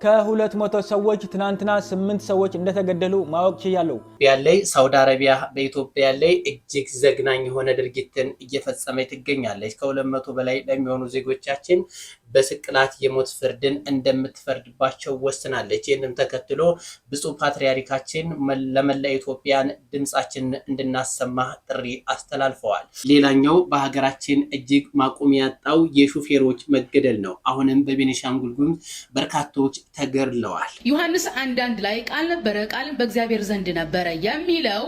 ከ200 ሰዎች ትናንትና 8 ሰዎች እንደተገደሉ ማወቅ ችያለሁ። ያለይ ሳውዲ አረቢያ በኢትዮጵያ ላይ እጅግ ዘግናኝ የሆነ ድርጊትን እየፈጸመች ትገኛለች። ከ200 በላይ ለሚሆኑ ዜጎቻችን በስቅላት የሞት ፍርድን እንደምትፈርድባቸው ወስናለች። ይህንም ተከትሎ ብፁዕ ፓትርያርካችን ለመላ ኢትዮጵያን ድምጻችን እንድናሰማ ጥሪ አስተላልፈዋል። ሌላኛው በሀገራችን እጅግ ማቆም ያጣው የሹፌሮች መገደል ነው። አሁንም በቤኒሻንጉል ጉሙዝ በርካቶች ተገድለዋል። ዮሐንስ 1:1 ላይ ቃል ነበረ፣ ቃልም በእግዚአብሔር ዘንድ ነበረ የሚለው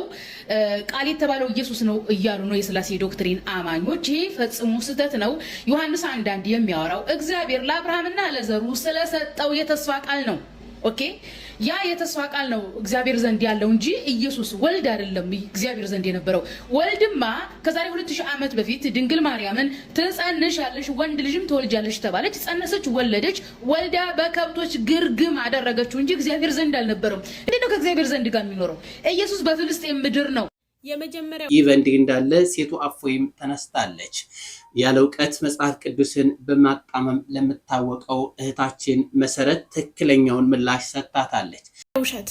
ቃል የተባለው ኢየሱስ ነው እያሉ ነው የሥላሴ ዶክትሪን አማኞች። ይህ ፈጽሞ ስህተት ነው። ዮሐንስ 1:1 የሚያወራው እግዚአብሔር ለአብርሃምና ለዘሩ ስለሰጠው የተስፋ ቃል ነው። ኦኬ፣ ያ የተስፋ ቃል ነው እግዚአብሔር ዘንድ ያለው እንጂ ኢየሱስ ወልድ አይደለም። እግዚአብሔር ዘንድ የነበረው ወልድማ ከዛሬ 2000 ዓመት በፊት ድንግል ማርያምን ትጸንሻለሽ ወንድ ልጅም ትወልጃለሽ ተባለች፣ ጸነሰች፣ ወለደች። ወልዳ በከብቶች ግርግም አደረገችው እንጂ እግዚአብሔር ዘንድ አልነበረም። እንዴት ነው ከእግዚአብሔር ዘንድ ጋር የሚኖረው? ኢየሱስ በፍልስጤም ምድር ነው። የመጀመሪያው ይህ በእንዲህ እንዳለ ሴቱ አፎይም ተነስታለች። ያለ እውቀት መጽሐፍ ቅዱስን በማጣመም ለምታወቀው እህታችን መሰረት ትክክለኛውን ምላሽ ሰጥታታለች። ውሸት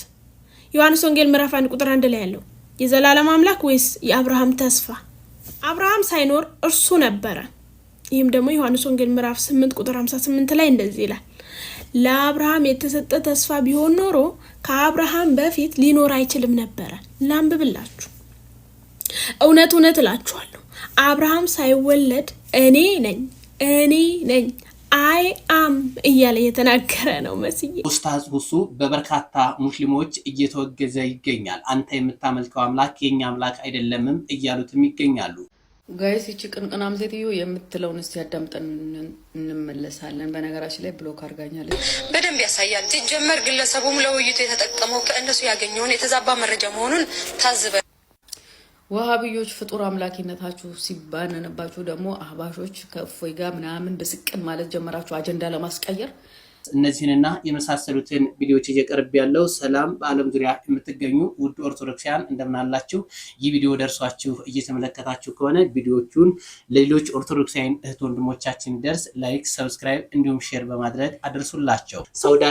ዮሐንስ ወንጌል ምዕራፍ 1 ቁጥር 1 ላይ ያለው የዘላለም አምላክ ወይስ የአብርሃም ተስፋ? አብርሃም ሳይኖር እርሱ ነበረ። ይህም ደግሞ ዮሐንስ ወንጌል ምዕራፍ 8 ቁጥር 58 ላይ እንደዚህ ይላል፣ ለአብርሃም የተሰጠ ተስፋ ቢሆን ኖሮ ከአብርሃም በፊት ሊኖር አይችልም ነበረ። ላንብብላችሁ። እውነት እውነት እላችኋለሁ አብርሃም ሳይወለድ እኔ ነኝ አይ አም እያለ የተናገረ ነው መስዬ። ኡስታዝ ሁሱ በበርካታ ሙስሊሞች እየተወገዘ ይገኛል። አንተ የምታመልከው አምላክ የኛ አምላክ አይደለምም እያሉትም ይገኛሉ። ጋይስ ይቺ ቅንቅናም ሴትዮ የምትለውን እስቲ ያዳምጠን እንመለሳለን። በነገራችን ላይ ብሎክ አርጋኛለች። በደንብ ያሳያል። ሲጀመር ግለሰቡም ለውይይቱ የተጠቀመው ከእነሱ ያገኘውን የተዛባ መረጃ መሆኑን ታዝበ ወሃቢዮች ፍጡር አምላኪነታችሁ ሲባነንባችሁ ደግሞ አህባሾች ከእፎይ ጋር ምናምን በስቅን ማለት ጀመራችሁ አጀንዳ ለማስቀየር። እነዚህንና የመሳሰሉትን ቪዲዮዎች እየቀርብ ያለው ሰላም በአለም ዙሪያ የምትገኙ ውድ ኦርቶዶክሳውያን እንደምን አላችሁ? ይህ ቪዲዮ ደርሷችሁ እየተመለከታችሁ ከሆነ ቪዲዮቹን ለሌሎች ኦርቶዶክሳውያን እህት ወንድሞቻችን ደርስ ላይክ፣ ሰብስክራይብ እንዲሁም ሼር በማድረግ አድርሱላቸው። ሳውዲ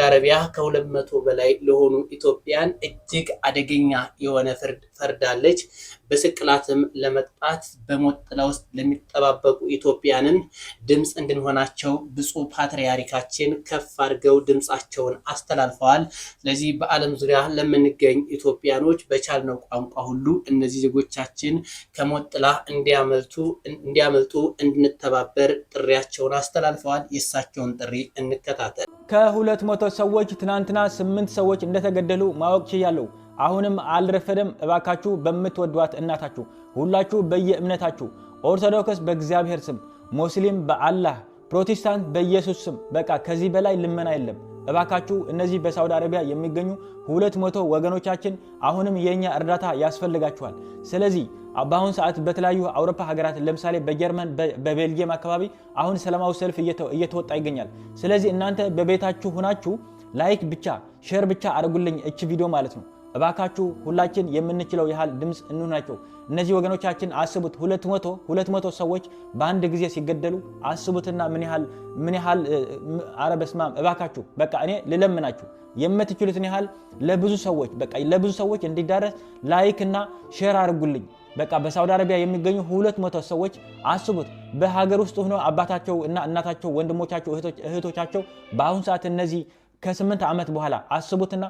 አረቢያ ከ200 በላይ ለሆኑ ኢትዮጵያን እጅግ አደገኛ የሆነ ፍርድ ፈርዳለች። በስቅላትም ለመቅጣት በሞት ጥላ ውስጥ ለሚጠባበቁ ኢትዮጵያንን ድምፅ እንድንሆናቸው ብፁዕ ፓትርያርካችን ከፍ አድርገው ድምፃቸውን አስተላልፈዋል። ስለዚህ በዓለም ዙሪያ ለምንገኝ ኢትዮጵያኖች በቻልነው ቋንቋ ሁሉ እነዚህ ዜጎቻችን ከሞት ጥላ እንዲያመልጡ እንድንተባበር ጥሪያቸውን አስተላልፈዋል። የእሳቸውን ጥሪ እንከታተል። ከ200 ሰዎች ትናንትና 8 ሰዎች እንደተገደሉ ማወቅ ችያለሁ። አሁንም አልረፈደም። እባካችሁ በምትወዷት እናታችሁ ሁላችሁ በየእምነታችሁ ኦርቶዶክስ በእግዚአብሔር ስም፣ ሙስሊም በአላህ፣ ፕሮቴስታንት በኢየሱስ ስም፣ በቃ ከዚህ በላይ ልመና የለም። እባካችሁ እነዚህ በሳውዲ አረቢያ የሚገኙ 200 ወገኖቻችን አሁንም የኛ እርዳታ ያስፈልጋቸዋል። ስለዚህ በአሁን ሰዓት በተለያዩ አውሮፓ ሀገራት ለምሳሌ በጀርመን በቤልጂየም አካባቢ አሁን ሰላማዊ ሰልፍ እየተወጣ ይገኛል። ስለዚህ እናንተ በቤታችሁ ሆናችሁ ላይክ ብቻ ሼር ብቻ አድርጉልኝ እቺ ቪዲዮ ማለት ነው። እባካችሁ ሁላችን የምንችለው ያህል ድምጽ እንሆናቸው። እነዚህ ወገኖቻችን አስቡት 200 ሰዎች በአንድ ጊዜ ሲገደሉ አስቡትና ምን ያህል አረበስማም። እባካችሁ በቃ እኔ ልለምናችሁ የምትችሉትን ያህል ለብዙ ሰዎች እንዲዳረስ ላይክ እና ሼር አድርጉልኝ። በቃ በሳውዲ አረቢያ የሚገኙ 200 ሰዎች አስቡት በሀገር ውስጥ ሆነው አባታቸው እና እናታቸው ወንድሞቻቸው እህቶቻቸው በአሁን ሰዓት እነዚህ ከ8 ዓመት በኋላ አስቡትና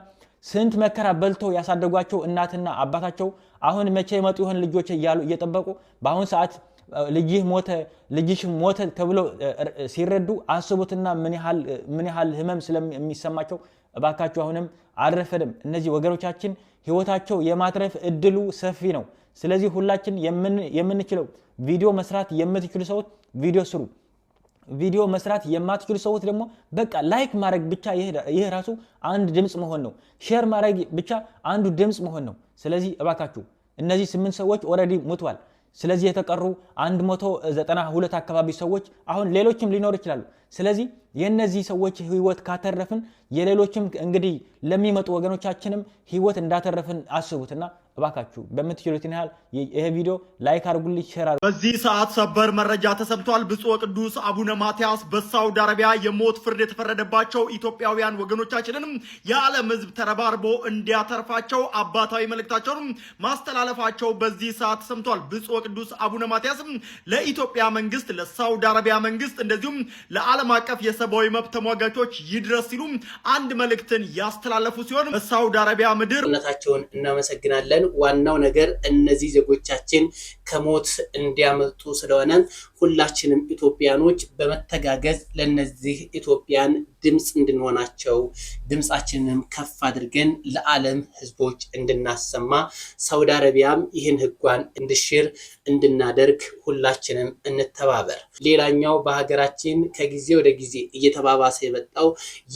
ስንት መከራ በልቶ ያሳደጓቸው እናትና አባታቸው አሁን መቼ ይመጡ ይሆን ልጆች እያሉ እየጠበቁ በአሁን ሰዓት ልጅሽ ሞተ ተብሎ ሲረዱ አስቡትና ምን ያህል ህመም ስለሚሰማቸው። እባካችሁ አሁንም አልረፈደም። እነዚህ ወገኖቻችን ህይወታቸው የማትረፍ እድሉ ሰፊ ነው። ስለዚህ ሁላችን የምንችለው ቪዲዮ መስራት የምትችሉ ሰዎች ቪዲዮ ስሩ። ቪዲዮ መስራት የማትችሉ ሰዎች ደግሞ በቃ ላይክ ማድረግ ብቻ ይሄ ራሱ አንድ ድምጽ መሆን ነው። ሼር ማድረግ ብቻ አንዱ ድምጽ መሆን ነው። ስለዚህ እባካችሁ እነዚህ 8 ሰዎች ኦሬዲ ሞተዋል። ስለዚህ የተቀሩ 192 አካባቢ ሰዎች አሁን ሌሎችም ሊኖር ይችላሉ። ስለዚህ የነዚህ ሰዎች ህይወት ካተረፍን የሌሎችም እንግዲህ ለሚመጡ ወገኖቻችንም ህይወት እንዳተረፍን አስቡትና እባካችሁ በምትችሉት ያህል ይሄ ቪዲዮ ላይክ አድርጉልኝ፣ ሼር አድርጉ። በዚህ ሰዓት ሰበር መረጃ ተሰምቷል። ብፁዕ ቅዱስ አቡነ ማትያስ በሳውዲ አረቢያ የሞት ፍርድ የተፈረደባቸው ኢትዮጵያውያን ወገኖቻችንን የዓለም ሕዝብ ተረባርቦ እንዲያተርፋቸው አባታዊ መልእክታቸውን ማስተላለፋቸው በዚህ ሰዓት ተሰምቷል። ብፁዕ ቅዱስ አቡነ ማትያስ ለኢትዮጵያ መንግስት፣ ለሳውዲ አረቢያ መንግስት እንደዚሁም ለዓለም አቀፍ የሰብአዊ መብት ተሟጋቾች ይድረስ ሲሉ አንድ መልእክትን ያስተላለፉ ሲሆን በሳውዲ አረቢያ ምድር እነታቸውን እናመሰግናለን። ዋናው ነገር እነዚህ ዜጎቻችን ከሞት እንዲያመልጡ ስለሆነ ሁላችንም ኢትዮጵያኖች በመተጋገዝ ለነዚህ ኢትዮጵያን ድምጽ እንድንሆናቸው ድምጻችንንም ከፍ አድርገን ለዓለም ህዝቦች እንድናሰማ ሳውዲ አረቢያም ይህን ህጓን እንድሽር እንድናደርግ ሁላችንም እንተባበር። ሌላኛው በሀገራችን ከጊዜ ወደ ጊዜ እየተባባሰ የመጣው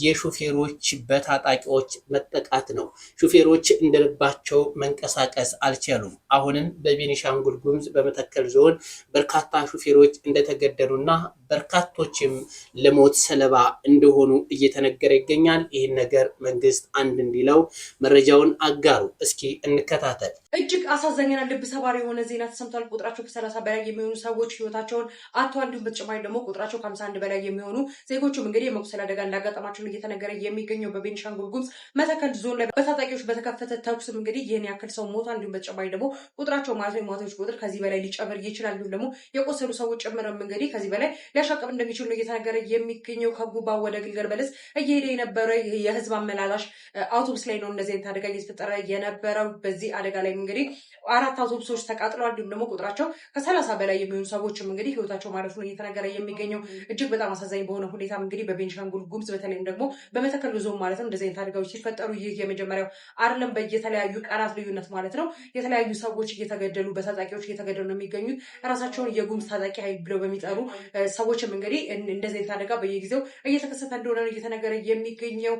የሹፌሮች በታጣቂዎች መጠቃት ነው። ሹፌሮች እንደልባቸው መንቀሳቀስ አልቻሉም። አሁንም በቤኒሻንጉል ጉሙዝ በመተከል ዞን በርካታ ሹፌሮች እንደተገደሉና በርካቶችም ለሞት ሰለባ እንደሆኑ እየተነገረ ይገኛል። ይህን ነገር መንግስት አንድ እንዲለው መረጃውን አጋሩ። እስኪ እንከታተል። እጅግ አሳዛኝና ልብ ሰባሪ የሆነ ዜና ተሰምቷል። ቁጥራቸው ከ30 በላይ የሚሆኑ ሰዎች ህይወታቸውን አጥተዋል። እንዲሁም በተጨማሪ ደግሞ ቁጥራቸው ከ51 በላይ የሚሆኑ ዜጎችም እንግዲህ የመቁሰል አደጋ እንዳጋጠማቸው እየተነገረ የሚገኘው በቤኒሻንጉል ጉሙዝ መተከል ዞን ላይ በታጣቂዎች በተከፈተ ተኩስም እንግዲህ ይህን ያክል ሰው ሞቷል። እንዲሁም በተጨማሪ ደግሞ ቁጥራቸው ማለት ነው የሟቾች ቁጥር ከዚህ በላይ ሊጨምር ይችላል። እንዲሁም ደግሞ የቆሰሉ ሰዎች ጭምርም እንግዲህ ከዚህ በላይ ሊያሻቅብ እንደሚችሉ ነው እየተነገረ የሚገኘው። ከጉባ ወደ ግልገል በለስ እየሄደ የነበረ የህዝብ አመላላሽ አውቶቡስ ላይ ነው እንደዚህ አይነት አደጋ እየተፈጠረ የነበረው። በዚህ አደጋ ላይ እንግዲህ 4 አውቶቡሶች ተቃጥለዋል። እንዲሁም ደግሞ ቁጥራቸው ከ30 በላይ የሚሆኑ ሰዎችም እንግዲህ ህይወታቸው ማለፉ ነው እየተነገረ የሚገኘው። እጅግ በጣም አሳዛኝ በሆነ ሁኔታ እንግዲህ በቤኒሻንጉል ጉሙዝ በተለይም ደግሞ በመተከል ዞን ማለት ነው እንደዚህ አይነት አደጋዎች ሲፈጠሩ ይህ የመጀመሪያው አይደለም። በየተለያዩ ቀናት ልዩነት ማለት ነው የተለያዩ ሰዎች እየተገደሉ በታጣቂዎች እየተገደሉ ነው የሚገኙት። ራሳቸውን የጉሙዝ ታጣቂ ኃይል ብለው በሚጠሩ ሰዎችም እንግዲህ እንደዚህ አይነት አደጋ በየጊዜው እየተከሰተ እንደሆነ ነው እየተነገረ የሚገኘው።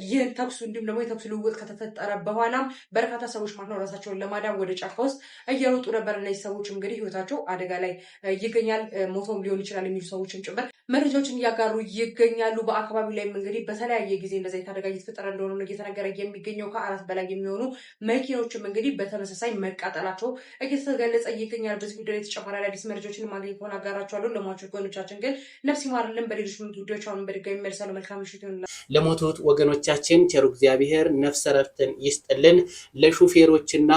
ይህን ተኩሱ እንዲሁም ደግሞ የተኩስ ልውውጥ ከተፈጠረ በኋላም በርካታ ሰዎች ማለት ነው ራሳቸውን ለማዳን ወደ ጫካ ውስጥ እየሮጡ ነበር። እነዚህ ሰዎች እንግዲህ ህይወታቸው አደጋ ላይ ይገኛል። ሞቶም ሊሆን ይችላል የሚሉ ሰዎችን ጭምር መረጃዎችን እያጋሩ ይገኛሉ። በአካባቢው ላይም እንግዲህ በተለያየ ጊዜ እንደዚህ አይነት አደጋ እየተፈጠረ እንደሆነ ነው እየተነገረ የሚገኘው። ከ4 በላይ የሚሆኑ መኪኖችም እንግዲህ በተመሳሳይ መቃጠላቸው እየተገለጸ ይገኛል። በዚህ ጉዳይ ተጨማሪ አዳዲስ መረጃዎችን ማግኘት ከሆነ አጋራችኋለሁ። ለሟቾች ወገኖቻችን ግን ነፍስ ይማርልን። በሌሎች ጉዳዮች አሁንም በድጋሚ መልሳለሁ። መልካም ምሽት ይሁንላችሁ። ለሞቱት ወገኖቻችን ቸሩ እግዚአብሔር ነፍስ ረፍትን ይስጥልን። ለሹፌሮችና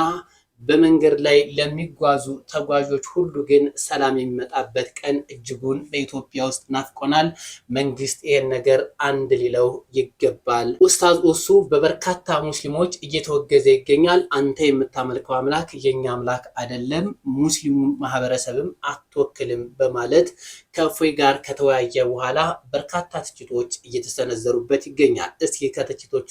በመንገድ ላይ ለሚጓዙ ተጓዦች ሁሉ ግን ሰላም የሚመጣበት ቀን እጅጉን በኢትዮጵያ ውስጥ ናፍቆናል። መንግስት ይሄን ነገር አንድ ሊለው ይገባል። ኡስታዝ ኡሱ በበርካታ ሙስሊሞች እየተወገዘ ይገኛል። አንተ የምታመልከው አምላክ የኛ አምላክ አይደለም፣ ሙስሊሙ ማህበረሰብም አትወክልም በማለት ከእፎይ ጋር ከተወያየ በኋላ በርካታ ትችቶች እየተሰነዘሩበት ይገኛል። እስኪ ከትችቶቹ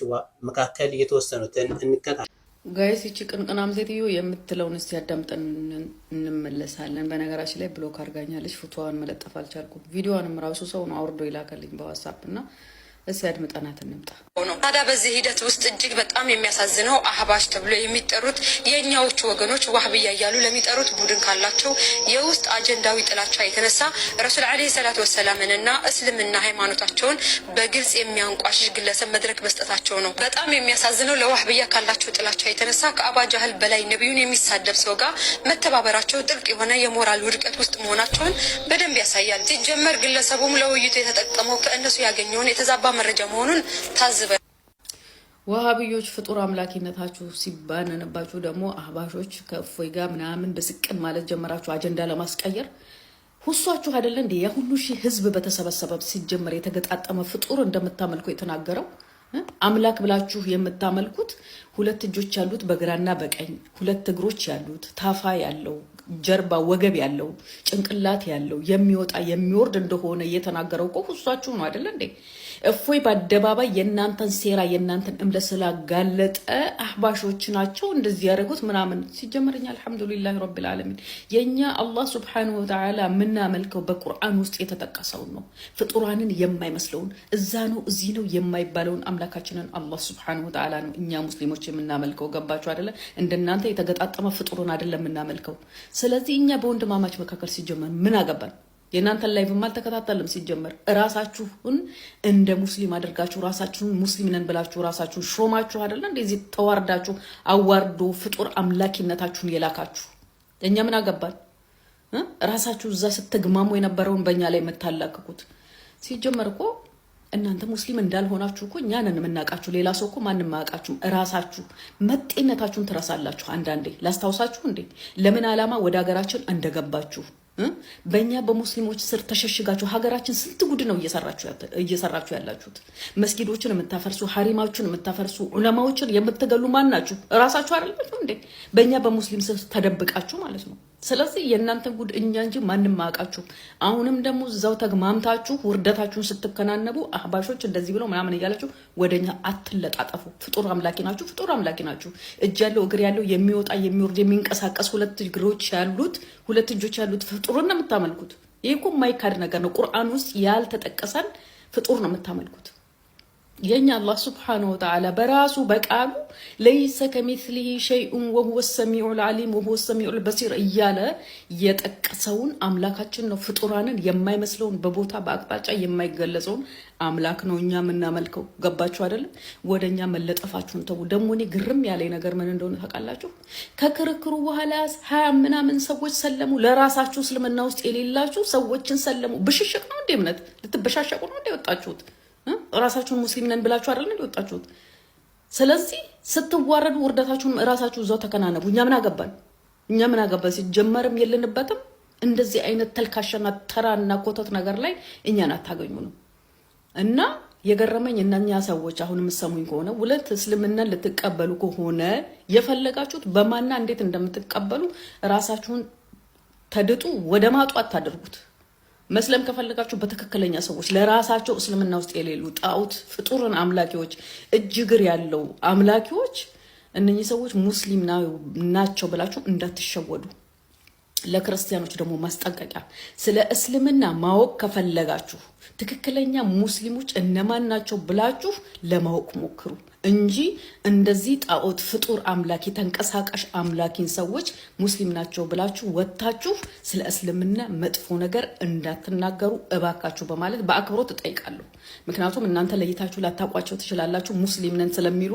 መካከል የተወሰኑትን እንከታተል። ጋይስ ይቺ ቅንቅናም ሴትዮ የምትለውን እስቲ ያዳምጠን እንመለሳለን። በነገራችን ላይ ብሎክ አድርጋኛለች። ፎቶዋን መለጠፍ አልቻልኩም። ቪዲዮዋንም ራሱ ሰው ነው አውርዶ ይላከልኝ በዋትስአፕ እና እስኪ አድምጠናት እንምጣ። ታዲያ በዚህ ሂደት ውስጥ እጅግ በጣም የሚያሳዝነው አህባሽ ተብሎ የሚጠሩት የእኛዎቹ ወገኖች ዋህብያ እያሉ ለሚጠሩት ቡድን ካላቸው የውስጥ አጀንዳዊ ጥላቻ የተነሳ ረሱል ዓለይሂ ሰላቱ ወሰላምንና እስልምና ሃይማኖታቸውን በግልጽ የሚያንቋሽሽ ግለሰብ መድረክ መስጠታቸው ነው። በጣም የሚያሳዝነው ለዋህብያ ካላቸው ጥላቻ የተነሳ ከአባ ጃህል በላይ ነቢዩን የሚሳደብ ሰው ጋር መተባበራቸው ጥልቅ የሆነ የሞራል ውድቀት ውስጥ መሆናቸውን በደንብ ያሳያል። ሲጀመር ግለሰቡም ለውይይቱ የተጠቀመው ከእነሱ ያገኘውን የተዛባ መረጃ መሆኑን ታዝበ ዋሃብዮች ፍጡር አምላኪነታችሁ ሲባነንባችሁ ደግሞ አህባሾች ከእፎይ ጋር ምናምን በስቅን ማለት ጀመራችሁ አጀንዳ ለማስቀየር። ሁሷችሁ አይደለ እንዴ የሁሉ ሺህ ህዝብ በተሰበሰበ ሲጀመር የተገጣጠመ ፍጡር እንደምታመልኩ የተናገረው? አምላክ ብላችሁ የምታመልኩት 2 እጆች ያሉት በግራና በቀኝ 2 እግሮች ያሉት ታፋ ያለው ጀርባ ወገብ ያለው ጭንቅላት ያለው የሚወጣ የሚወርድ እንደሆነ እየተናገረው እኮ ሁሷችሁ ነው አይደለ እንዴ? እፎይ በአደባባይ የእናንተን ሴራ የእናንተን እምነት ስላጋለጠ አህባሾች ናቸው እንደዚህ ያደረጉት ምናምን። ሲጀመርኛ አልሐምዱሊላህ ረብል ዓለሚን የኛ አላህ ሱብሓነሁ ወተዓላ የምናመልከው በቁርአን ውስጥ የተጠቀሰውን ነው። ፍጡራንን የማይመስለውን እዛ ነው እዚህ ነው የማይባለውን አምላካችንን አላህ ሱብሓነሁ ወተዓላ ነው እኛ ሙስሊሞች የምናመልከው። ገባችሁ አይደለ? እንደናንተ የተገጣጠመ ፍጡሩን አይደለም የምናመልከው። ስለዚህ እኛ በወንድማማች መካከል ሲጀመር ምን አገባን? የናንተን ላይቭ ማልተከታተልም ሲጀመር ራሳችሁን እንደ ሙስሊም አድርጋችሁ ራሳችሁን ሙስሊም ነን ብላችሁ ራሳችሁን ሾማችሁ አይደል እንደዚህ ተዋርዳችሁ አዋርዶ ፍጡር አምላኪነታችሁን የላካችሁ እኛ ምን አገባን ራሳችሁ እዛ ስትግማሙ የነበረውን በእኛ ላይ መታላቅቁት ሲጀመር እኮ እናንተ ሙስሊም እንዳልሆናችሁ እኮ እኛ ነን የምናውቃችሁ ሌላ ሰው እኮ ማንንም አያውቃችሁም ራሳችሁ መጤነታችሁን ትረሳላችሁ አንዳንዴ ላስታውሳችሁ እንዴ ለምን ዓላማ ወደ ሀገራችን እንደገባችሁ በእኛ በሙስሊሞች ስር ተሸሽጋችሁ ሀገራችን ስንት ጉድ ነው እየሰራችሁ ያላችሁት መስጊዶችን የምታፈርሱ ሐሪማዎችን የምታፈርሱ ዑለማዎችን የምትገሉ ማን ናችሁ ራሳችሁ አይደላችሁ እንዴ በእኛ በሙስሊም ስር ተደብቃችሁ ማለት ነው ስለዚህ የእናንተ ጉድ እኛ እንጂ ማንንም አያውቃችሁ አሁንም ደግሞ እዛው ተግማምታችሁ ውርደታችሁን ስትከናነቡ አህባሾች እንደዚህ ብለው ምናምን እያላችሁ ወደኛ አትለጣጠፉ ፍጡር አምላኪ ናችሁ እጅ ያለው እግር ያለው የሚወጣ የሚወርድ የሚንቀሳቀስ ሁለት እጆች ያሉት ፍጡርን ነው የምታመልኩት ይሄ እኮ የማይካድ ነገር ነው ቁርአን ውስጥ ያልተጠቀሰን ፍጡር ነው የምታመልኩት የኛ አላህ Subhanahu Wa Ta'ala በራሱ በቃሉ ليس كمثله شيء وهو السميع العليم وهو السميع البصير እያለ የጠቀሰውን አምላካችን ነው ፍጡራንን የማይመስለውን በቦታ በአቅጣጫ የማይገለጸውን አምላክ ነው እኛ ምናመልከው ገባችሁ አይደል ወደኛ መለጠፋችሁን ተው ደሞ እኔ ግርም ያለኝ ነገር ምን እንደሆነ ታውቃላችሁ ከክርክሩ በኋላ 20 ምናምን ሰዎች ሰለሙ ለራሳችሁ እስልምና ውስጥ የሌላችሁ ሰዎችን ሰለሙ ብሽሽቅ ነው እንደ እምነት ልትበሻሸቁ ነው እንደ ወጣችሁት ራሳችሁን ሙስሊም ነን ብላችሁ አይደል እንዴ ወጣችሁት ስለዚህ ስትዋረዱ ወርዳታችሁን ራሳችሁ እዛው ተከናነቡ እኛ ምን አገባን ሲጀመርም የለንበትም እንደዚህ አይነት ተልካሻና ተራና ኮተት ነገር ላይ እኛን አታገኙንም እና የገረመኝ እነኛ ሰዎች አሁን መስሙኝ ከሆነ ሁለት እስልምናን ልትቀበሉ ከሆነ የፈለጋችሁት በማና እንዴት እንደምትቀበሉ ራሳችሁን ተድጡ ወደ ማጡ አታደርጉት መስለም ከፈለጋችሁ በተከክለኛ ሰዎች ለራሳቸው እስልምና ውስጥ የሌሉ ጣውት ፍጡርን አምላኪዎች እጅግር ያለው አምላኪዎች እነኚህ ሰዎች ሙስሊም ናቸው ብላችሁ እንዳትሸወዱ ለክርስቲያኖች ደግሞ ማስጠንቀቂያ ስለ እስልምና ማወቅ ከፈለጋችሁ ትክክለኛ ሙስሊሞች እነማን ናቸው ብላችሁ ለማወቅ ሞክሩ እንጂ እንደዚህ ጣዖት ፍጡር አምላኪ ተንቀሳቃሽ አምላኪን ሰዎች ሙስሊም ናቸው ብላችሁ ወጣችሁ ስለ እስልምና መጥፎ ነገር እንዳትናገሩ እባካችሁ በማለት በአክብሮት ተጠይቃለሁ ምክንያቱም እናንተ ለይታችሁ ላታቋቸው ትችላላችሁ ሙስሊም ነን ስለሚሉ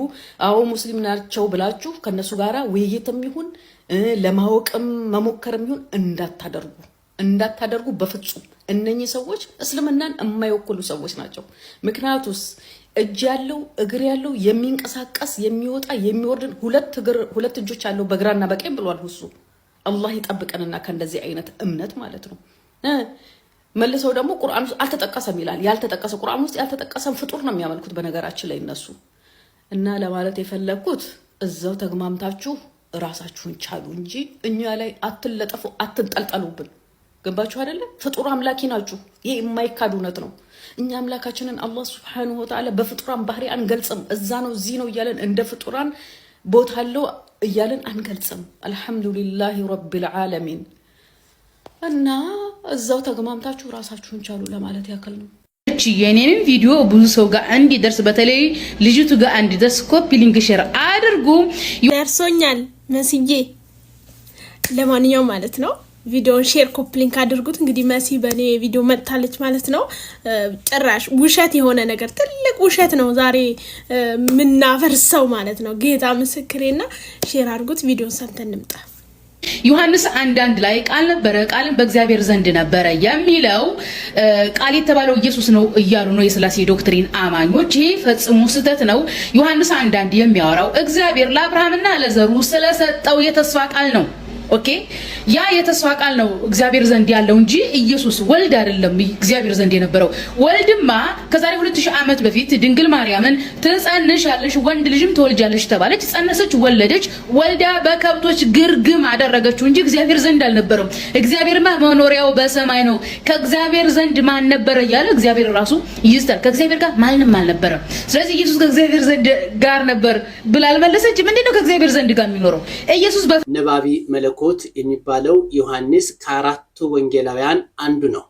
አዎ ሙስሊም ናቸው ብላችሁ ከነሱ ጋራ ውይይትም ይሁን ለማወቅም መሞከርም ይሁን እንዳታደርጉ በፍጹም እነኚህ ሰዎች እስልምናን የማይወክሉ ሰዎች ናቸው ምክንያቱስ እጅ ያለው እግር ያለው የሚንቀሳቀስ የሚወጣ የሚወርድ ሁለት እጆች ያለው በግራና በቀኝ ብሏል ሁሱ አላህ ይጠብቀንና ከእንደዚህ አይነት እምነት ማለት ነው መልሰው ደግሞ ቁርአን ውስጥ አልተጠቀሰም ይላል ያልተጠቀሰ ቁርአን ውስጥ ያልተጠቀሰም ፍጡር ነው የሚያመልኩት በነገራችን ላይ እነሱ እና ለማለት የፈለኩት እዛው ተግማምታችሁ ራሳችሁን ቻሉ እንጂ እኛ ላይ አትለጠፉ አትንጠልጠሉብን ገባችሁ አይደለ ፍጡር አምላኪ ናችሁ ይሄ የማይካድ እውነት ነው እኛ አምላካችንን አላህ Subhanahu Wa Ta'ala በፍጡራን ባህሪ አንገልጽም እዛ ነው እዚህ ነው ይያለን እንደ ፍጡራን ቦታለው ይያለን አንገልጽም አልহামዱሊላሂ ረቢል ዓለሚን እና እዛው ተግማምታችሁ ራሳችሁን ቻሉ ለማለት ያከል ነው የኔንም ቪዲዮ ብዙ ሰው ጋር እንዲደርስ በተለይ ልጅቱ ጋር እንዲደርስ ኮፒ ሊንክ ሼር አድርጉ ደርሶኛል መስዬ ለማንኛውም ማለት ነው ቪዲዮን ሼር ኮፒ ሊንክ አድርጉት እንግዲህ መሲ በኔ ቪዲዮ መጣለች ማለት ነው ጭራሽ ውሸት የሆነ ነገር ትልቅ ውሸት ነው ዛሬ ምናፈርሰው ማለት ነው ጌታ ምስክሬና ሼር አድርጉት ቪዲዮን ሰምተን እንምጣ ዮሐንስ 1:1 ላይ ቃል ነበረ ቃልም በእግዚአብሔር ዘንድ ነበረ የሚለው ቃል የተባለው ኢየሱስ ነው እያሉ ነው የሥላሴ ዶክትሪን አማኞች ይሄ ፈጽሞ ስህተት ነው ዮሐንስ 1:1 የሚያወራው እግዚአብሔር ለአብርሃምና ለዘሩ ስለሰጠው የተስፋ ቃል ነው ኦኬ ያ የተስፋ ቃል ነው እግዚአብሔር ዘንድ ያለው እንጂ ኢየሱስ ወልድ አይደለም እግዚአብሔር ዘንድ የነበረው ወልድማ ከዛሬ 2000 ዓመት በፊት ድንግል ማርያምን ትጸንሻለሽ ወንድ ልጅም ትወልጃለሽ ተባለች ጸነሰች ወለደች ወልዳ በከብቶች ግርግም አደረገችው እንጂ እግዚአብሔር ዘንድ አልነበረም እግዚአብሔርማ መኖሪያው በሰማይ ነው ከእግዚአብሔር ዘንድ ማን ነበር ያለ እግዚአብሔር ራሱ ይስታል ከእግዚአብሔር ጋር ማንንም አልነበረም ስለዚህ ኢየሱስ ከእግዚአብሔር ዘንድ ጋር ነበር ብላል መለሰች ምንድነው ከእግዚአብሔር ዘንድ ጋር የሚኖረው ኢየሱስ ነባቢ መለኮት የሚባለው ዮሐንስ ከአራቱ ወንጌላውያን አንዱ ነው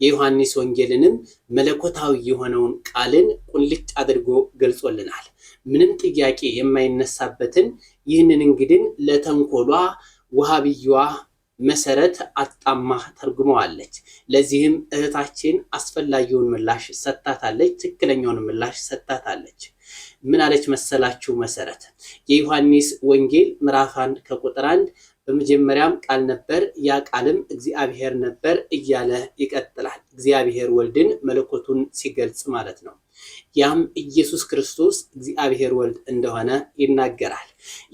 የዮሐንስ ወንጌልንም መለኮታዊ የሆነውን ቃልን ቁልጭ አድርጎ ገልጾልናል ምንም ጥያቄ የማይነሳበትን ይህንን እንግዲህ ለተንኮሏ ወሃቢዩዋ መሰረት አጣማ ተርጉመዋለች። ለዚህም እህታችን አስፈላጊውን ምላሽ ሰጣታለች፣ ትክክለኛውን ምላሽ ሰጣታለች። ምን አለች መሰላችሁ? መሰረት የዮሐንስ ወንጌል ምዕራፍ 1 ከቁጥር 1 በመጀመሪያም ቃል ነበር፣ ያ ቃልም እግዚአብሔር ነበር እያለ ይቀጥላል። እግዚአብሔር ወልድን መለኮቱን ሲገልጽ ማለት ነው። ያም ኢየሱስ ክርስቶስ እግዚአብሔር ወልድ እንደሆነ ይናገራል።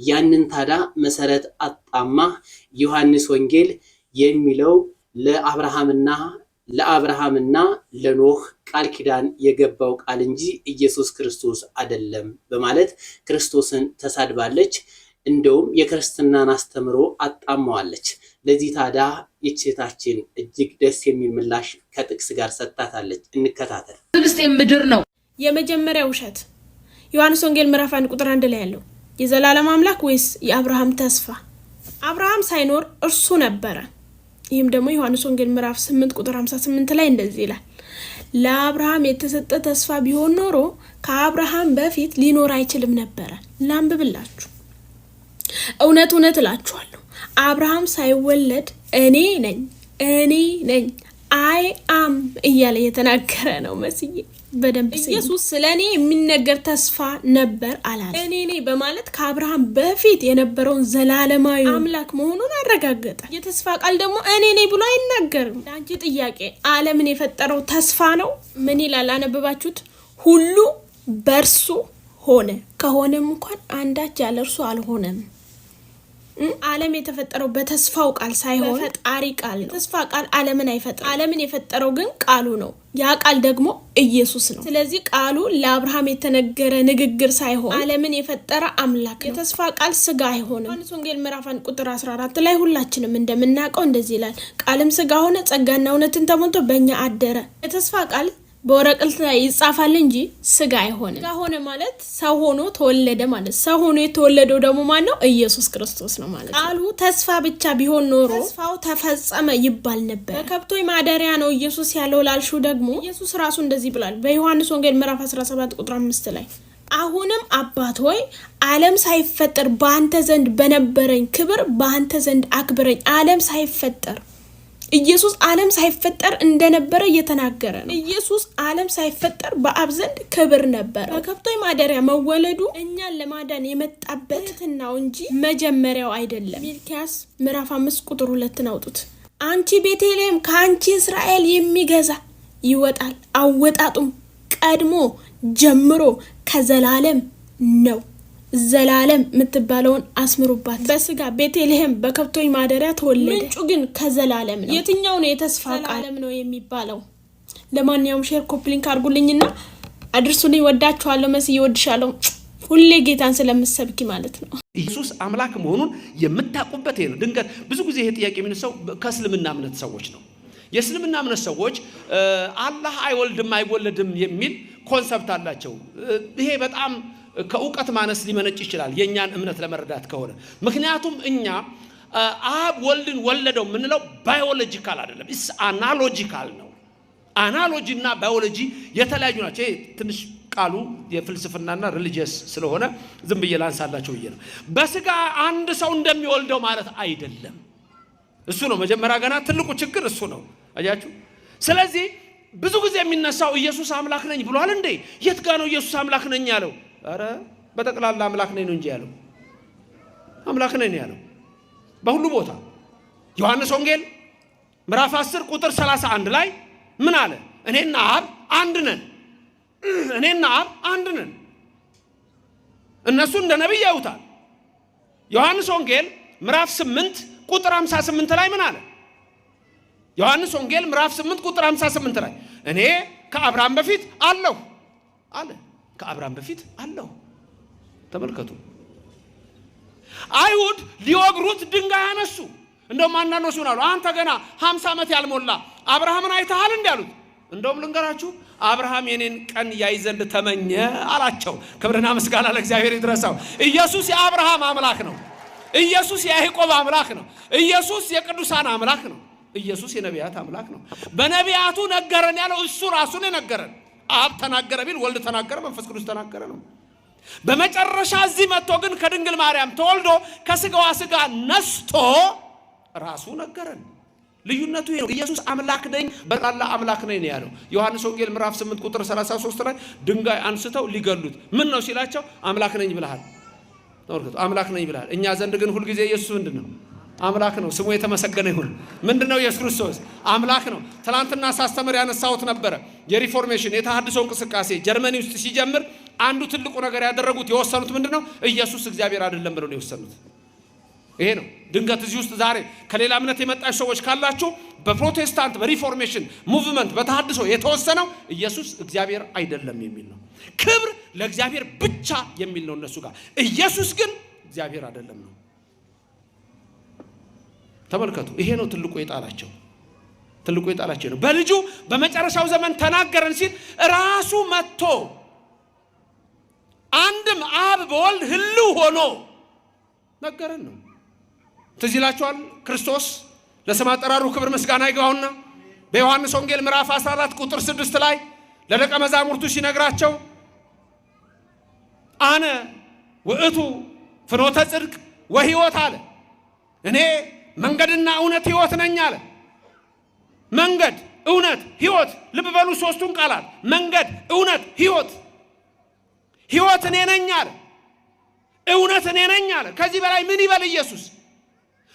ያንን ታዳ መሰረት አጣማ ዮሐንስ ወንጌል የሚለው ለአብርሃምና ለኖህ ቃል ኪዳን የገባው ቃል እንጂ ኢየሱስ ክርስቶስ አይደለም በማለት ክርስቶስን ተሳድባለች። እንደውም የክርስትናን አስተምሮ አጣማዋለች። ለዚህ ታዳ ይችታችን እጅግ ደስ የሚል ምላሽ ከጥቅስ ጋር ሰጣታለች። እንከታተል። ፍልስጤም ምድር ነው። የመጀመሪያው ውሸት ዮሐንስ ወንጌል ምዕራፍ 1 ቁጥር 1 ላይ ያለው የዘላለም አምላክ ወይስ የአብርሃም ተስፋ? አብርሃም ሳይኖር እርሱ ነበረ። ይህም ደግሞ ዮሐንስ ወንጌል ምዕራፍ 8 ቁጥር 58 ላይ እንደዚህ ይላል። ለአብርሃም የተሰጠ ተስፋ ቢሆን ኖሮ ከአብርሃም በፊት ሊኖር አይችልም ነበረ። ላንብብላችሁ። እውነት እውነት እላችኋለሁ አብርሃም ሳይወለድ እኔ ነኝ አይ አም እያለ የተናገረ ነው መስዬ በደንብ ኢየሱስ ስለኔ የሚነገር ተስፋ ነበር አላለ። እኔ ነኝ በማለት ከአብርሃም በፊት የነበረውን ዘላለማዊ አምላክ መሆኑን አረጋገጠ። የተስፋ ቃል ደግሞ እኔ ነኝ ብሎ አይናገርም። ለአንቺ ጥያቄ ዓለምን የፈጠረው ተስፋ ነው? ምን ይላል? አነበባችሁት? ሁሉ በእርሱ ሆነ፣ ከሆነም እንኳን አንዳች ያለ እርሱ አልሆነም። ዓለም የተፈጠረው በተስፋው ቃል ሳይሆን በፈጣሪ ቃል ነው። ተስፋ ቃል ዓለምን አይፈጥርም። ዓለምን የፈጠረው ግን ቃሉ ነው። ያ ቃል ደግሞ ኢየሱስ ነው። ስለዚህ ቃሉ ለአብርሃም የተነገረ ንግግር ሳይሆን ዓለምን የፈጠረ አምላክ ነው። የተስፋ ቃል ስጋ አይሆንም። ዮሐንስ ወንጌል ምዕራፍ 1 ቁጥር 14 ላይ ሁላችንም እንደምናውቀው እንደዚህ ይላል፣ ቃልም ስጋ ሆነ ጸጋና እውነትን ተሞልቶ በእኛ አደረ። የተስፋ ቃል በወረቀት ላይ ይጻፋል እንጂ ስጋ አይሆንም። ስጋ ሆነ ማለት ሰው ሆኖ ተወለደ ማለት። ሰው ሆኖ የተወለደው ደግሞ ማን ነው? ኢየሱስ ክርስቶስ ነው ማለት። ቃሉ ተስፋ ብቻ ቢሆን ኖሮ ተስፋው ተፈጸመ ይባል ነበር። በከብቶች ማደሪያ ነው ኢየሱስ ያለው ላልሹ ደግሞ ኢየሱስ ራሱ እንደዚህ ብሏል በዮሐንስ ወንጌል ምዕራፍ 17 ቁጥር 5 ላይ አሁንም አባት ሆይ ዓለም ሳይፈጠር በአንተ ዘንድ በነበረኝ ክብር በአንተ ዘንድ አክብረኝ። ዓለም ሳይፈጠር ኢየሱስ ዓለም ሳይፈጠር እንደነበረ እየተናገረ ነው። ኢየሱስ ዓለም ሳይፈጠር በአብ ዘንድ ክብር ነበር። በከብቶች ማደሪያ መወለዱ እኛን ለማዳን የመጣበት ነው እንጂ መጀመሪያው አይደለም። ሚልክያስ ምዕራፍ 5 ቁጥር 2 አውጡት። አንቺ ቤተልሔም ከአንቺ እስራኤል የሚገዛ ይወጣል፣ አወጣጡም ቀድሞ ጀምሮ ከዘላለም ነው። ዘላለም የምትባለውን አስምሩባት። በስጋ ቤተልሔም በከብቶች ማደሪያ ተወለደ። ምንጩ ግን ከዘላለም ነው። የትኛው ነው የተስፋ ቃል ነው የሚባለው? ለማንኛውም ሼር ኮፒ ሊንክ አድርጉልኝና አድርሱልኝ። ወዳችኋለሁ። መስዬ ወድሻለሁ። ሁሌ ጌታን ስለምሰብኪ ማለት ነው። ኢየሱስ አምላክ መሆኑን የምታውቁበት ነው። ድንገት ብዙ ጊዜ ይሄ ጥያቄ የሚነሳው ከእስልምና እምነት ሰዎች ነው። የእስልምና እምነት ሰዎች አላህ አይወልድም አይወለድም የሚል ኮንሰፕት አላቸው። ይሄ በጣም ከእውቀት ማነስ ሊመነጭ ይችላል የኛን እምነት ለመረዳት ከሆነ። ምክንያቱም እኛ አብ ወልድን ወለደው ምንለው ባዮሎጂካል አይደለም፣ ኢስ አናሎጂካል ነው። አናሎጂ እና ባዮሎጂ የተለያዩ ናቸው። ትንሽ ቃሉ የፍልስፍናና ሪሊጂየስ ስለሆነ ዝም ብዬ ላንሳላችሁ ብዬ ነው። በስጋ አንድ ሰው እንደሚወልደው ማለት አይደለም። እሱ ነው መጀመሪያ ገና ትልቁ ችግር እሱ ነው። አያችሁ? ስለዚህ ብዙ ጊዜ የሚነሳው ኢየሱስ አምላክ ነኝ ብሏል እንዴ? የት ጋር ነው ኢየሱስ አምላክ ነኝ ያለው? አረ በጠቅላላ አምላክ ነኝ ነው እንጂ ያለው። አምላክ ነኝ ያለው በሁሉ ቦታ። ዮሐንስ ወንጌል ምዕራፍ 10 ቁጥር 31 ላይ ምን አለ? እኔና አብ አንድ ነን። እኔና አብ አንድ ነን። እነሱ እንደ ነብይ ያዩታል። ዮሐንስ ወንጌል ምዕራፍ 8 ቁጥር 58 ላይ ምን አለ? ዮሐንስ ወንጌል ምዕራፍ 8 ቁጥር 58 ላይ እኔ ከአብርሃም በፊት አለሁ አለ። ከአብርሃም በፊት አለሁ። ተመልከቱ። አይሁድ ሊወግሩት ድንጋይ አነሱ። እንደውም አንዳንዶች ምን አሉ? አንተ ገና 50 ዓመት ያልሞላ አብርሃምን አይተሃል እንዴ አሉት። እንደውም ልንገራችሁ አብርሃም የኔን ቀን ያይ ዘንድ ተመኘ አላቸው። ክብርና ምስጋና ለእግዚአብሔር ይድረሰው። ኢየሱስ የአብርሃም አምላክ ነው። ኢየሱስ የያዕቆብ አምላክ ነው። ኢየሱስ የቅዱሳን አምላክ ነው። ኢየሱስ የነቢያት አምላክ ነው። በነቢያቱ ነገረን ያለው እሱ ራሱ ነው የነገረን። አብ ተናገረ ቢል ወልድ ተናገረ፣ መንፈስ ቅዱስ ተናገረ ነው። በመጨረሻ እዚህ መጥቶ ግን ከድንግል ማርያም ተወልዶ ከስጋዋ ስጋ ነስቶ ራሱ ነገረን። ልዩነቱ ይሄ ነው። ኢየሱስ አምላክ ነኝ በላላ አምላክ ነኝ ነው ያለው። ዮሐንስ ወንጌል ምዕራፍ 8 ቁጥር 33 ላይ ድንጋይ አንስተው ሊገሉት ምን ነው ሲላቸው አምላክ ነኝ ብለሃል። ተወርኩት አምላክ ነኝ ብለሃል። እኛ ዘንድ ግን ሁሉ ጊዜ ኢየሱስ ምንድነው? አምላክ ነው። ስሙ የተመሰገነ ይሁን። ምንድነው? ኢየሱስ ክርስቶስ አምላክ ነው። ትናንትና ሳስተምር ያነሳሁት ነበረ። የሪፎርሜሽን የተሐድሶ እንቅስቃሴ ጀርመኒ ውስጥ ሲጀምር አንዱ ትልቁ ነገር ያደረጉት የወሰኑት ምንድነው? ኢየሱስ እግዚአብሔር አይደለም ብለው ነው የወሰኑት። ይሄ ነው። ድንገት እዚህ ውስጥ ዛሬ ከሌላ እምነት የመጣች ሰዎች ካላችሁ በፕሮቴስታንት በሪፎርሜሽን ሙቭመንት በተሐድሶ የተወሰነው ኢየሱስ እግዚአብሔር አይደለም የሚል ነው። ክብር ለእግዚአብሔር ብቻ የሚል ነው እነሱ ጋር። ኢየሱስ ግን እግዚአብሔር አይደለም ነው። ተመልከቱ። ይሄ ነው ትልቁ የጣላቸው ነው። በልጁ በመጨረሻው ዘመን ተናገረን ሲል ራሱ መጥቶ አንድም አብ በወልድ ህልው ሆኖ ነገረን ነው። ትዝ ይላችኋል። ክርስቶስ ለስም አጠራሩ ክብር ምስጋና ይግባውና በዮሐንስ ወንጌል ምዕራፍ 14 ቁጥር 6 ላይ ለደቀ መዛሙርቱ ሲነግራቸው አነ ውእቱ ፍኖተ ጽድቅ ወሕይወት አለ። እኔ መንገድና እውነት ሕይወት ነኝ አለ። መንገድ፣ እውነት፣ ሕይወት። ልብ በሉ ሶስቱን ቃላት መንገድ፣ እውነት፣ ሕይወት። ሕይወት እኔ ነኝ አለ። እውነት እኔ ነኝ አለ። ከዚህ በላይ ምን ይበል ኢየሱስ?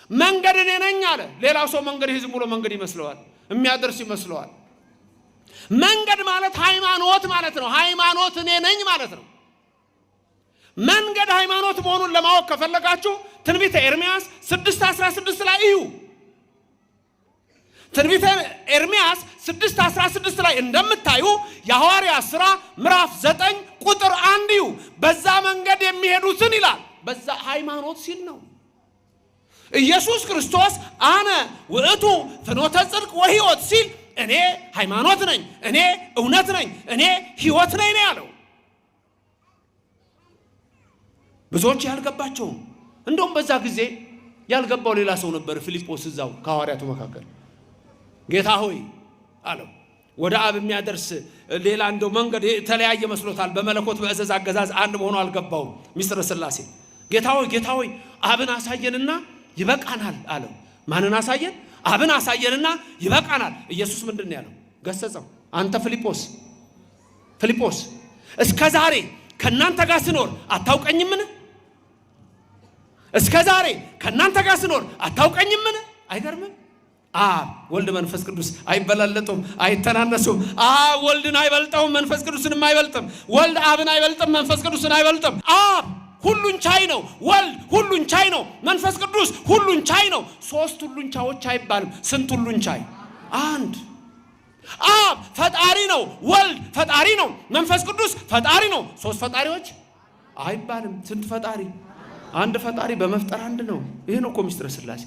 መንገድ እኔ ነኝ አለ። ሌላው ሰው መንገድ ዝም ብሎ መንገድ ይመስለዋል፣ የሚያደርስ ይመስለዋል። መንገድ ማለት ሃይማኖት ማለት ነው። ሃይማኖት እኔ ነኝ ማለት ነው። መንገድ ሃይማኖት መሆኑን ለማወቅ ከፈለጋችሁ ትንቢተ ኤርምያስ 6:16 ላይ እዩ። ትንቢተ ኤርምያስ 6:16 ላይ እንደምታዩ የሐዋርያት ሥራ ምዕራፍ 9 ቁጥር 1 እዩ። በዛ መንገድ የሚሄዱትን ይላል። በዛ ሃይማኖት ሲል ነው። ኢየሱስ ክርስቶስ አነ ውእቱ ፍኖተ ጽድቅ ወሕይወት ሲል እኔ ሃይማኖት ነኝ፣ እኔ እውነት ነኝ፣ እኔ ሕይወት ነኝ ነው ያለው። ብዙዎች ያልገባቸው እንደውም በዛ ጊዜ ያልገባው ሌላ ሰው ነበር። ፊልጶስ እዛው ከሐዋርያቱ መካከል ጌታ ሆይ አለው ወደ አብ የሚያደርስ ሌላ እንደው መንገድ የተለያየ መስሎታል። በመለኮት በእዘዝ አገዛዝ አንድ መሆኑ አልገባውም። ሚስጥረ ሥላሴ ጌታ ሆይ አብን አሳየንና ይበቃናል አለው። ማንን አሳየን? አብን አሳየንና ይበቃናል። ኢየሱስ ምንድን ያለው? ገሰጸው። አንተ ፊልጶስ እስከ ዛሬ ከናንተ ጋር ስኖር አታውቀኝምን? እስከ ዛሬ ከናንተ ጋር ስኖር አታውቀኝምን? አይገርምም? አብ ወልድ መንፈስ ቅዱስ አይበላለጡም፣ አይተናነሱም። አብ ወልድን አይበልጠውም፣ መንፈስ ቅዱስንም አይበልጥም። ወልድ አብን አይበልጥም፣ መንፈስ ቅዱስን አይበልጥም። አብ ሁሉን ቻይ ነው። ወልድ ሁሉን ቻይ ነው። መንፈስ ቅዱስ ሁሉን ቻይ ነው። ሶስት ሁሉን ቻዮች አይባልም። ስንት ሁሉን ቻይ? አንድ። አብ ፈጣሪ ነው። ወልድ ፈጣሪ ነው። መንፈስ ቅዱስ ፈጣሪ ነው። ሶስት ፈጣሪዎች አይባልም። ስንት ፈጣሪ? አንድ ፈጣሪ በመፍጠር አንድ ነው። ይሄ ነው እኮ ሚስጥረ ሥላሴ።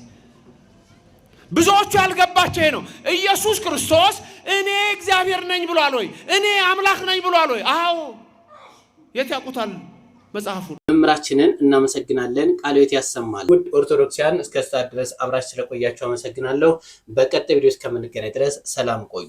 ብዙዎቹ ያልገባቸው ይሄ ነው። ኢየሱስ ክርስቶስ እኔ እግዚአብሔር ነኝ ብሏል ወይ? እኔ አምላክ ነኝ ብሏል ወይ? አዎ። የት ያውቁታል? መጽሐፉ። መምህራችንን እናመሰግናለን። ቃለ ሕይወት ያሰማል። ውድ ኦርቶዶክሳውያን እስከ ሰዓት ድረስ አብራችሁ ስለቆያችሁ አመሰግናለሁ። በቀጣይ ቪዲዮ እስከምንገናኝ ድረስ ሰላም ቆዩ።